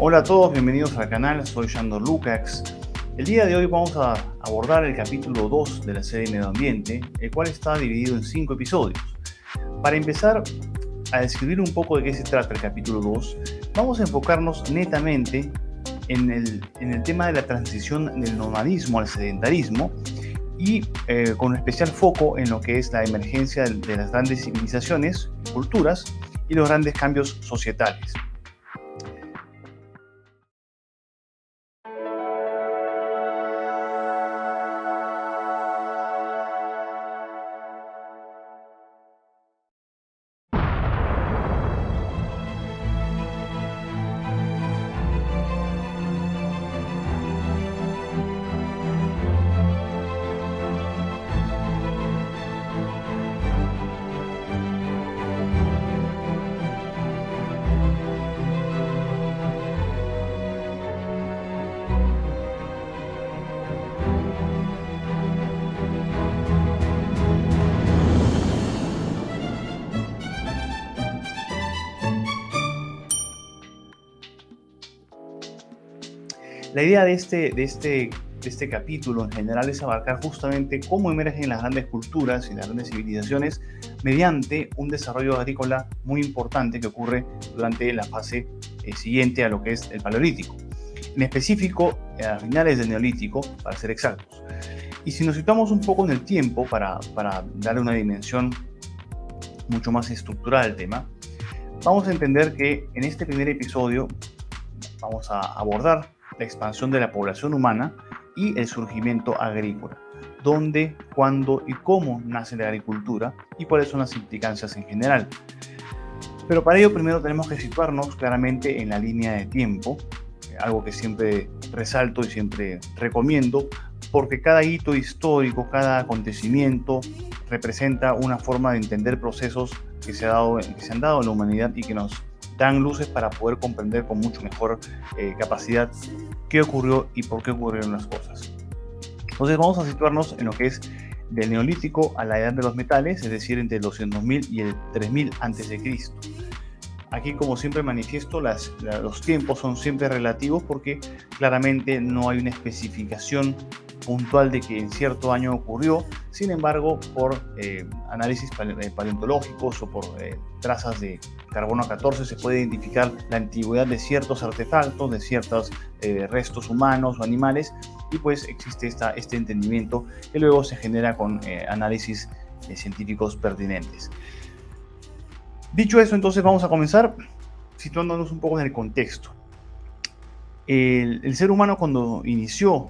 Hola a todos, bienvenidos al canal, soy Shandor Lukács. El día de hoy vamos a abordar el capítulo 2 de la serie Medio Ambiente, el cual está dividido en 5 episodios. Para empezar a describir un poco de qué se trata el capítulo 2, vamos a enfocarnos netamente en el tema de la transición del nomadismo al sedentarismo y con un especial foco en lo que es la emergencia de las grandes civilizaciones, culturas y los grandes cambios societales. La idea de este capítulo en general es abarcar justamente cómo emergen las grandes culturas y las grandes civilizaciones mediante un desarrollo agrícola muy importante que ocurre durante la fase siguiente a lo que es el Paleolítico. En específico, a finales del Neolítico, para ser exactos. Y si nos situamos un poco en el tiempo para darle una dimensión mucho más estructural al tema, vamos a entender que en este primer episodio vamos a abordar la expansión de la población humana y el surgimiento agrícola, dónde, cuándo y cómo nace la agricultura y cuáles son las implicancias en general. Pero para ello primero tenemos que situarnos claramente en la línea de tiempo, algo que siempre resalto y siempre recomiendo, porque cada hito histórico, cada acontecimiento representa una forma de entender procesos que se han dado en la humanidad y que nos dan luces para poder comprender con mucho mejor capacidad qué ocurrió y por qué ocurrieron las cosas. Entonces vamos a situarnos en lo que es del Neolítico a la Edad de los Metales, es decir, entre el 200.000 y el 3000 a.C. Aquí, como siempre manifiesto, los tiempos son siempre relativos porque claramente no hay una especificación puntual de que en cierto año ocurrió. Sin embargo, por análisis paleontológicos o por trazas de carbono 14 se puede identificar la antigüedad de ciertos artefactos, de ciertos restos humanos o animales, y pues existe este entendimiento que luego se genera con análisis científicos pertinentes. Dicho eso, entonces vamos a comenzar situándonos un poco en el contexto. El ser humano, cuando inició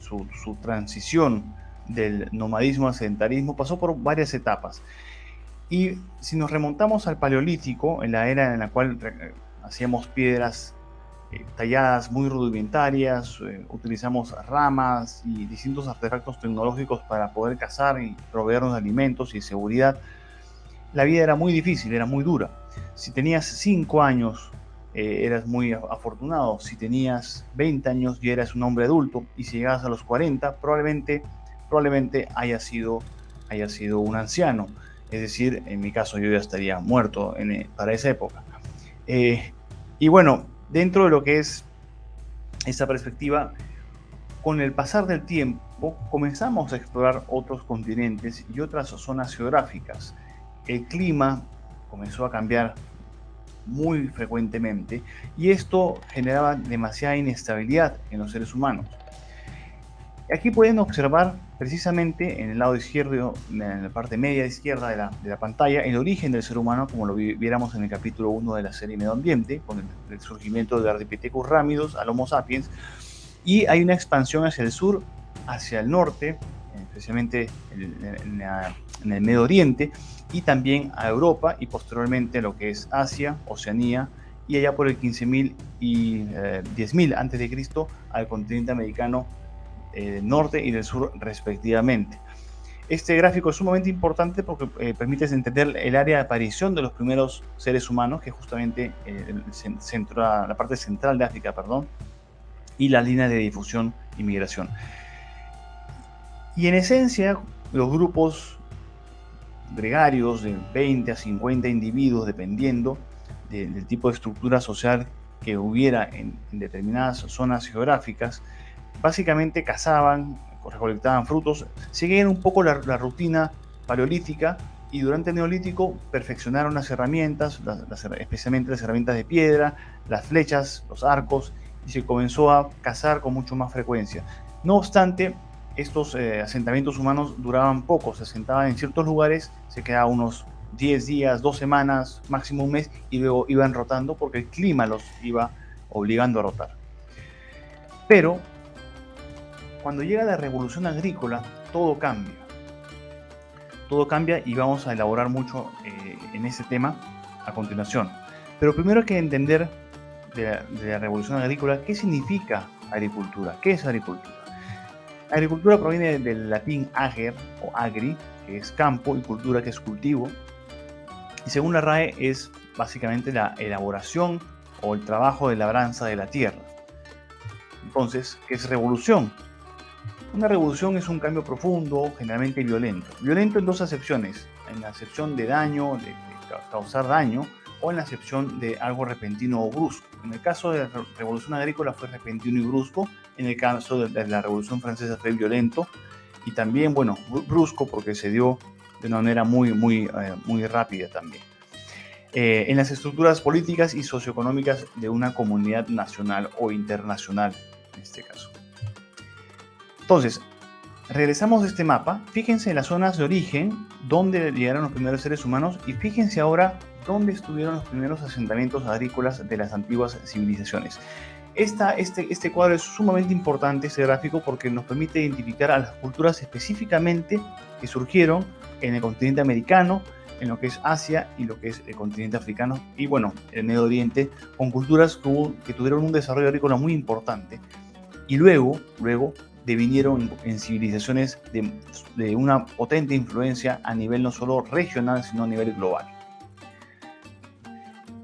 su transición del nomadismo al sedentarismo, pasó por varias etapas. Y si nos remontamos al Paleolítico, en la era en la cual hacíamos piedras talladas muy rudimentarias, utilizamos ramas y distintos artefactos tecnológicos para poder cazar y proveernos de alimentos y seguridad, la vida era muy difícil, era muy dura. Si tenías 5 años, eras muy afortunado. Si tenías 20 años, ya eras un hombre adulto. Y si llegabas a los 40, probablemente haya sido un anciano. Es decir, en mi caso yo ya estaría muerto para esa época. Y bueno, dentro de lo que es esta perspectiva, con el pasar del tiempo comenzamos a explorar otros continentes y otras zonas geográficas. El clima comenzó a cambiar muy frecuentemente y esto generaba demasiada inestabilidad en los seres humanos. Aquí pueden observar precisamente en el lado izquierdo, en la parte media izquierda de la pantalla, el origen del ser humano, como lo viéramos en el capítulo 1 de la serie Medio Ambiente, con el surgimiento de Ardipithecus rhamidus al Homo sapiens, y hay una expansión hacia el sur, hacia el norte, especialmente en el Medio Oriente, y también a Europa y posteriormente a lo que es Asia, Oceanía, y allá por el 15.000 y 10.000 a.C. al continente americano del norte y del sur respectivamente. Este gráfico es sumamente importante porque permite entender el área de aparición de los primeros seres humanos, que es justamente la parte central de África, y las líneas de difusión y migración. Y en esencia, los grupos gregarios de 20 a 50 individuos, dependiendo del tipo de estructura social que hubiera en determinadas zonas geográficas, básicamente cazaban, recolectaban frutos, seguían un poco la rutina paleolítica y durante el Neolítico perfeccionaron las herramientas, especialmente las herramientas de piedra, las flechas, los arcos, y se comenzó a cazar con mucho más frecuencia. No obstante, estos asentamientos humanos duraban poco, se asentaban en ciertos lugares, se quedaban unos 10 días, 2 semanas, máximo un mes, y luego iban rotando porque el clima los iba obligando a rotar. Pero cuando llega la revolución agrícola, todo cambia. Todo cambia y vamos a elaborar mucho en ese tema a continuación. Pero primero hay que entender de la revolución agrícola qué significa agricultura, qué es agricultura. La agricultura proviene del latín ager o agri, que es campo, y cultura, que es cultivo. Y según la RAE es básicamente la elaboración o el trabajo de labranza de la tierra. Entonces, ¿qué es revolución? Una revolución es un cambio profundo, generalmente violento. Violento en dos acepciones, en la acepción de daño, de causar daño, o en la acepción de algo repentino o brusco. En el caso de la revolución agrícola fue repentino y brusco, en el caso de la revolución francesa fue violento y también, bueno, brusco porque se dio de una manera muy rápida también. En las estructuras políticas y socioeconómicas de una comunidad nacional o internacional, en este caso. Entonces, regresamos a este mapa, fíjense en las zonas de origen, donde llegaron los primeros seres humanos, y fíjense ahora dónde estuvieron los primeros asentamientos agrícolas de las antiguas civilizaciones. Este cuadro es sumamente importante, este gráfico, porque nos permite identificar a las culturas específicamente que surgieron en el continente americano, en lo que es Asia y lo que es el continente africano, y bueno, el Medio Oriente, con culturas que tuvieron un desarrollo agrícola muy importante, y luego devinieron en civilizaciones de una potente influencia a nivel no solo regional, sino a nivel global.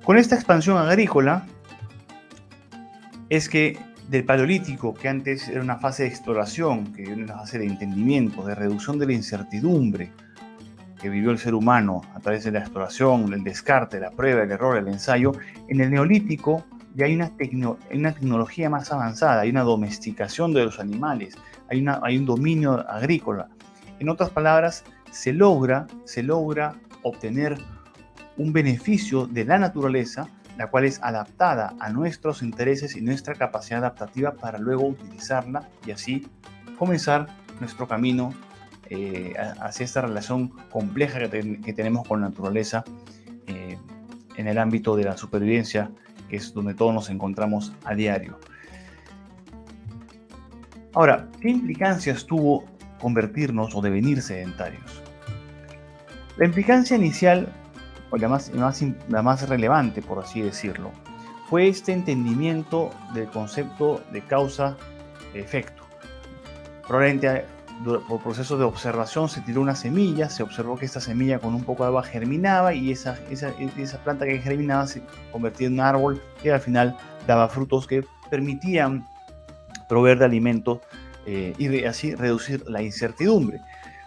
Con esta expansión agrícola es que del Paleolítico, que antes era una fase de exploración, que era una fase de entendimiento, de reducción de la incertidumbre que vivió el ser humano a través de la exploración, el descarte, la prueba, el error, el ensayo, en el Neolítico ya hay una tecnología más avanzada, hay una domesticación de los animales, hay un dominio agrícola. En otras palabras, se logra obtener un beneficio de la naturaleza, la cual es adaptada a nuestros intereses y nuestra capacidad adaptativa para luego utilizarla y así comenzar nuestro camino hacia esta relación compleja que tenemos con la naturaleza en el ámbito de la supervivencia, que es donde todos nos encontramos a diario. Ahora, ¿qué implicancias tuvo convertirnos o devenir sedentarios? La implicancia inicial, o la más relevante, por así decirlo, fue este entendimiento del concepto de causa-efecto. Probablemente por proceso de observación se tiró una semilla, se observó que esta semilla con un poco de agua germinaba y esa planta que germinaba se convertía en un árbol que al final daba frutos que permitían proveer de alimento y así reducir la incertidumbre.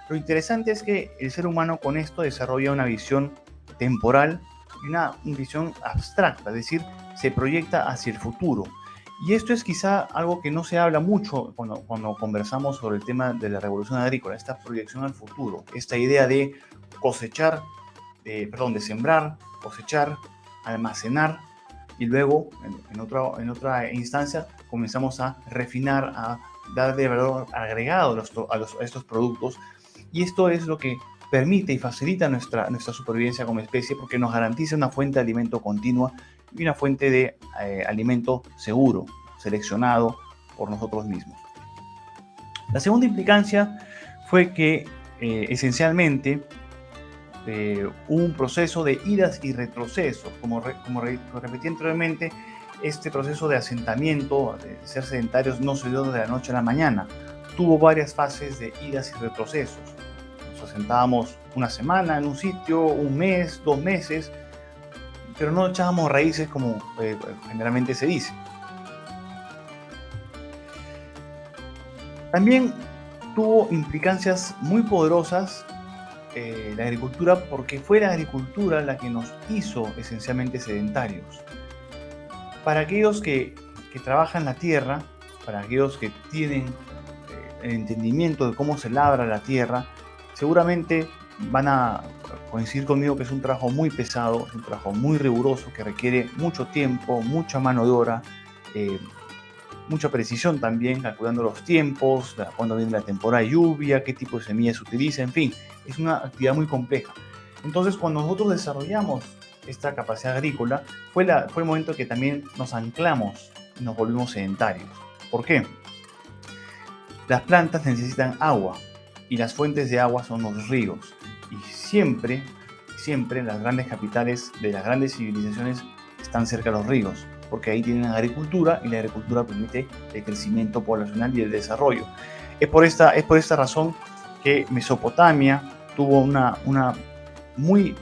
Lo interesante es que el ser humano con esto desarrolla una visión temporal y una visión abstracta, es decir, se proyecta hacia el futuro. Y esto es quizá algo que no se habla mucho cuando conversamos sobre el tema de la revolución agrícola, esta proyección al futuro, esta idea de cosechar, de sembrar, cosechar, almacenar y luego en otra instancia comenzamos a refinar, a darle valor agregado a estos productos, y esto es lo que permite y facilita nuestra supervivencia como especie porque nos garantiza una fuente de alimento continua y una fuente de alimento seguro, seleccionado por nosotros mismos. La segunda implicancia fue que esencialmente hubo un proceso de idas y retrocesos, como repetí anteriormente. Este proceso de asentamiento, de ser sedentarios, no se dio de la noche a la mañana. Tuvo varias fases de idas y retrocesos. Nos asentábamos una semana en un sitio, un mes, 2 meses, pero no echábamos raíces como generalmente se dice. También tuvo implicancias muy poderosas la agricultura, porque fue la agricultura la que nos hizo esencialmente sedentarios. Para aquellos que trabajan la tierra, para aquellos que tienen el entendimiento de cómo se labra la tierra, seguramente van a coincidir conmigo que es un trabajo muy pesado, es un trabajo muy riguroso, que requiere mucho tiempo, mucha mano de obra, eh, mucha precisión también, calculando los tiempos, cuándo viene la temporada de lluvia, qué tipo de semillas se utiliza, en fin, es una actividad muy compleja. Entonces, cuando nosotros desarrollamos esta capacidad agrícola, fue el momento que también nos anclamos y nos volvimos sedentarios. ¿Por qué? Las plantas necesitan agua y las fuentes de agua son los ríos. Y siempre las grandes capitales de las grandes civilizaciones están cerca de los ríos, porque ahí tienen agricultura y la agricultura permite el crecimiento poblacional y el desarrollo. Es por esta razón que Mesopotamia tuvo una muy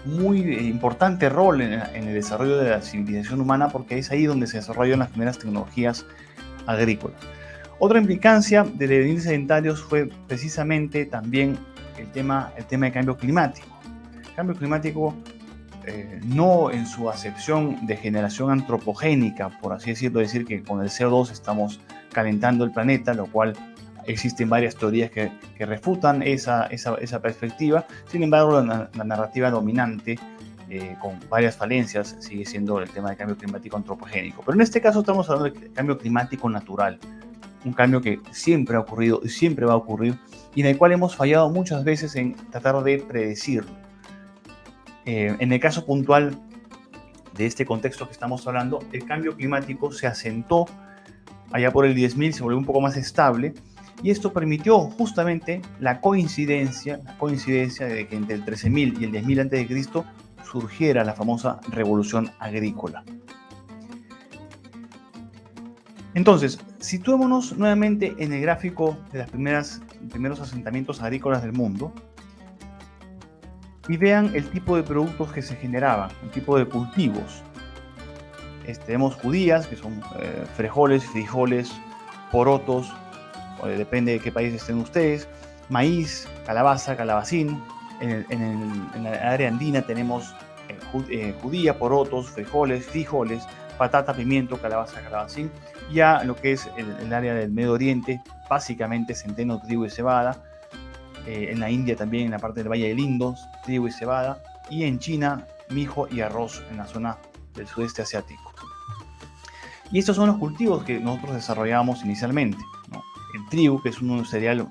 importante rol en el desarrollo de la civilización humana, porque es ahí donde se desarrollan las primeras tecnologías agrícolas. Otra implicancia de devenir sedentarios fue precisamente también el tema de cambio climático. Cambio climático no en su acepción de generación antropogénica, por así decirlo, decir que con el CO2 estamos calentando el planeta, lo cual existen varias teorías que refutan esa perspectiva. Sin embargo, la narrativa dominante, con varias falencias, sigue siendo el tema del cambio climático antropogénico. Pero en este caso estamos hablando de cambio climático natural, un cambio que siempre ha ocurrido y siempre va a ocurrir, y en el cual hemos fallado muchas veces en tratar de predecirlo. En el caso puntual de este contexto que estamos hablando, el cambio climático se asentó allá por el 10.000, se volvió un poco más estable, y esto permitió justamente la coincidencia de que entre el 13.000 y el 10.000 a.C. surgiera la famosa revolución agrícola. Entonces, situémonos nuevamente en el gráfico de los primeros asentamientos agrícolas del mundo y vean el tipo de productos que se generaban, el tipo de cultivos. Tenemos judías, que son frijoles, porotos, depende de qué país estén ustedes, maíz, calabaza, calabacín. En la área andina tenemos judía, porotos, frijoles, patata, pimiento, calabaza, calabacín. Ya lo que es el área del Medio Oriente, básicamente centeno, trigo y cebada. En la India también, en la parte del Valle del Indo, trigo y cebada. Y en China, mijo y arroz en la zona del sudeste asiático. Y estos son los cultivos que nosotros desarrollamos inicialmente, ¿no? El trigo, que es un cereal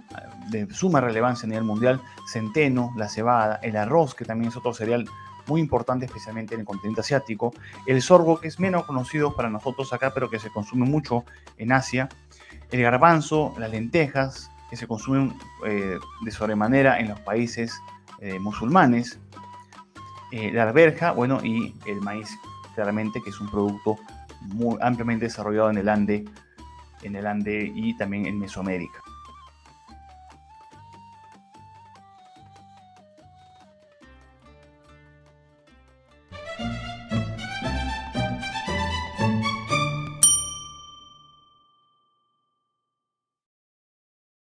de suma relevancia a nivel mundial, centeno, la cebada, el arroz, que también es otro cereal muy importante, especialmente en el continente asiático, el sorgo, que es menos conocido para nosotros acá, pero que se consume mucho en Asia, el garbanzo, las lentejas, que se consumen de sobremanera en los países musulmanes, la arveja, bueno, y el maíz, claramente, que es un producto muy ampliamente desarrollado en el Ande y también en Mesoamérica.